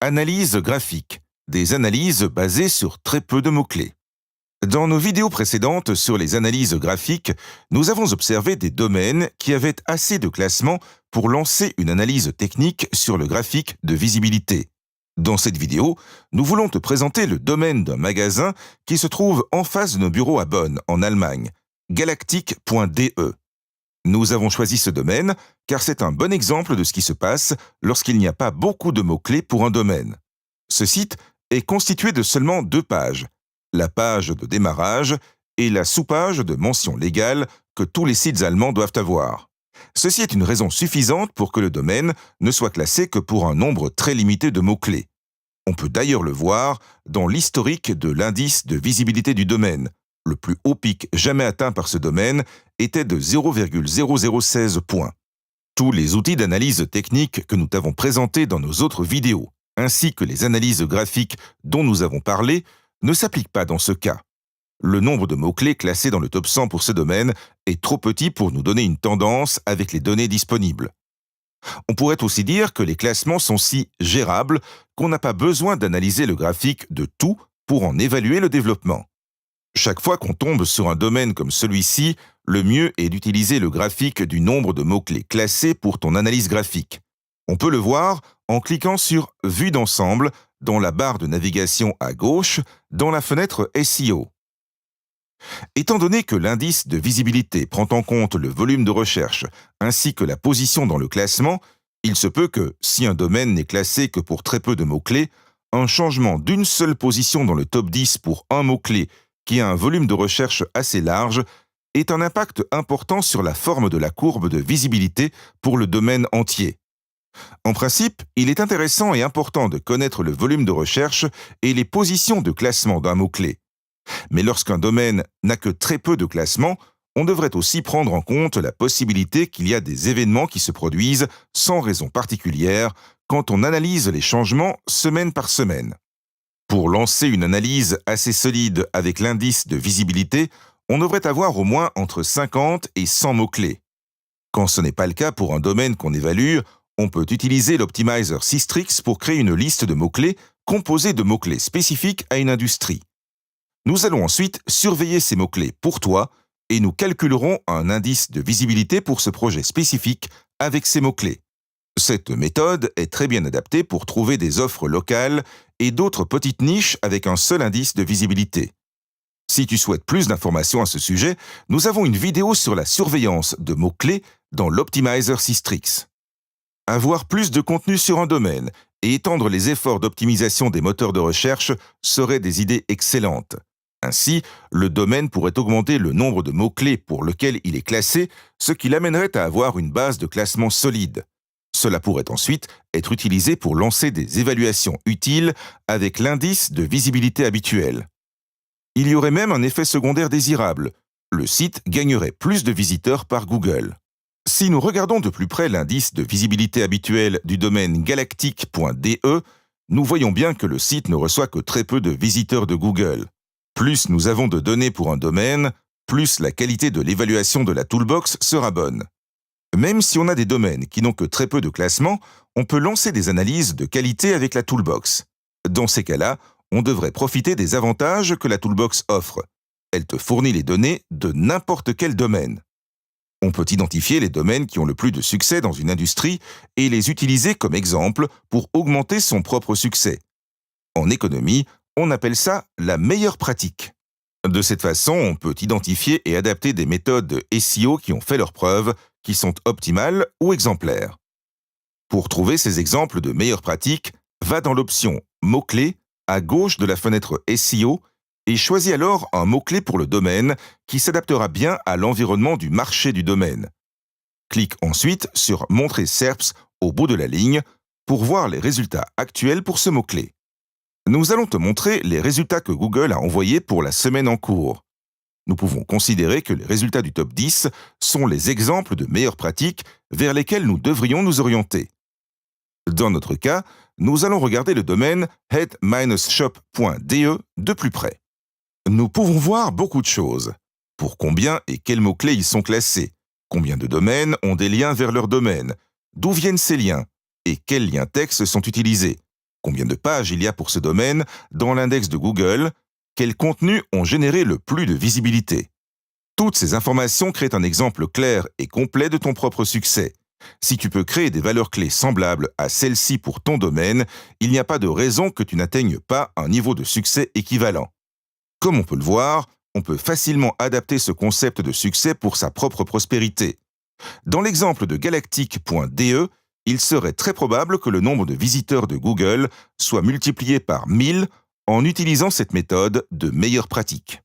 Analyse graphique, des analyses basées sur très peu de mots-clés. Dans nos vidéos précédentes sur les analyses graphiques, nous avons observé des domaines qui avaient assez de classements pour lancer une analyse technique sur le graphique de visibilité. Dans cette vidéo, nous voulons te présenter le domaine d'un magasin qui se trouve en face de nos bureaux à Bonn, en Allemagne, galactic.de. Nous avons choisi ce domaine car c'est un bon exemple de ce qui se passe lorsqu'il n'y a pas beaucoup de mots-clés pour un domaine. Ce site est constitué de seulement 2 pages, la page de démarrage et la sous-page de mention légale que tous les sites allemands doivent avoir. Ceci est une raison suffisante pour que le domaine ne soit classé que pour un nombre très limité de mots-clés. On peut d'ailleurs le voir dans l'historique de l'indice de visibilité du domaine. Le plus haut pic jamais atteint par ce domaine était de 0,0016 points. Tous les outils d'analyse technique que nous t'avons présentés dans nos autres vidéos, ainsi que les analyses graphiques dont nous avons parlé, ne s'appliquent pas dans ce cas. Le nombre de mots-clés classés dans le top 100 pour ce domaine est trop petit pour nous donner une tendance avec les données disponibles. On pourrait aussi dire que les classements sont si gérables qu'on n'a pas besoin d'analyser le graphique de tout pour en évaluer le développement. Chaque fois qu'on tombe sur un domaine comme celui-ci, le mieux est d'utiliser le graphique du nombre de mots-clés classés pour ton analyse graphique. On peut le voir en cliquant sur « Vue d'ensemble » dans la barre de navigation à gauche, dans la fenêtre SEO. Étant donné que l'indice de visibilité prend en compte le volume de recherche ainsi que la position dans le classement, il se peut que, si un domaine n'est classé que pour très peu de mots-clés, un changement d'une seule position dans le top 10 pour un mot-clé qui a un volume de recherche assez large ait un impact important sur la forme de la courbe de visibilité pour le domaine entier. En principe, il est intéressant et important de connaître le volume de recherche et les positions de classement d'un mot-clé. Mais lorsqu'un domaine n'a que très peu de classements, on devrait aussi prendre en compte la possibilité qu'il y a des événements qui se produisent sans raison particulière quand on analyse les changements semaine par semaine. Pour lancer une analyse assez solide avec l'indice de visibilité, on devrait avoir au moins entre 50 et 100 mots-clés. Quand ce n'est pas le cas pour un domaine qu'on évalue, on peut utiliser l'optimizer Systrix pour créer une liste de mots-clés composée de mots-clés spécifiques à une industrie. Nous allons ensuite surveiller ces mots-clés pour toi et nous calculerons un indice de visibilité pour ce projet spécifique avec ces mots-clés. Cette méthode est très bien adaptée pour trouver des offres locales et d'autres petites niches avec un seul indice de visibilité. Si tu souhaites plus d'informations à ce sujet, nous avons une vidéo sur la surveillance de mots-clés dans l'optimizer Systrix. Avoir plus de contenu sur un domaine et étendre les efforts d'optimisation des moteurs de recherche seraient des idées excellentes. Ainsi, le domaine pourrait augmenter le nombre de mots-clés pour lequel il est classé, ce qui l'amènerait à avoir une base de classement solide. Cela pourrait ensuite être utilisé pour lancer des évaluations utiles avec l'indice de visibilité habituel. Il y aurait même un effet secondaire désirable. Le site gagnerait plus de visiteurs par Google. Si nous regardons de plus près l'indice de visibilité habituel du domaine galactic.de, nous voyons bien que le site ne reçoit que très peu de visiteurs de Google. Plus nous avons de données pour un domaine, plus la qualité de l'évaluation de la toolbox sera bonne. Même si on a des domaines qui n'ont que très peu de classements, on peut lancer des analyses de qualité avec la toolbox. Dans ces cas-là, on devrait profiter des avantages que la toolbox offre. Elle te fournit les données de n'importe quel domaine. On peut identifier les domaines qui ont le plus de succès dans une industrie et les utiliser comme exemple pour augmenter son propre succès. En économie, on appelle ça la meilleure pratique. De cette façon, on peut identifier et adapter des méthodes de SEO qui ont fait leurs preuves, qui sont optimales ou exemplaires. Pour trouver ces exemples de meilleures pratiques, va dans l'option « Mots-clés » à gauche de la fenêtre SEO et choisis alors un mot-clé pour le domaine qui s'adaptera bien à l'environnement du marché du domaine. Clique ensuite sur « Montrer SERPs » au bout de la ligne pour voir les résultats actuels pour ce mot-clé. Nous allons te montrer les résultats que Google a envoyés pour la semaine en cours. Nous pouvons considérer que les résultats du top 10 sont les exemples de meilleures pratiques vers lesquelles nous devrions nous orienter. Dans notre cas, nous allons regarder le domaine head-shop.de de plus près. Nous pouvons voir beaucoup de choses. Pour combien et quels mots-clés ils sont classés, combien de domaines ont des liens vers leur domaine, d'où viennent ces liens et quels liens textes sont utilisés, combien de pages il y a pour ce domaine dans l'index de Google, quels contenus ont généré le plus de visibilité. Toutes ces informations créent un exemple clair et complet de ton propre succès. Si tu peux créer des valeurs clés semblables à celles-ci pour ton domaine, il n'y a pas de raison que tu n'atteignes pas un niveau de succès équivalent. Comme on peut le voir, on peut facilement adapter ce concept de succès pour sa propre prospérité. Dans l'exemple de galactique.de, il serait très probable que le nombre de visiteurs de Google soit multiplié par 1000 en utilisant cette méthode de meilleure pratique.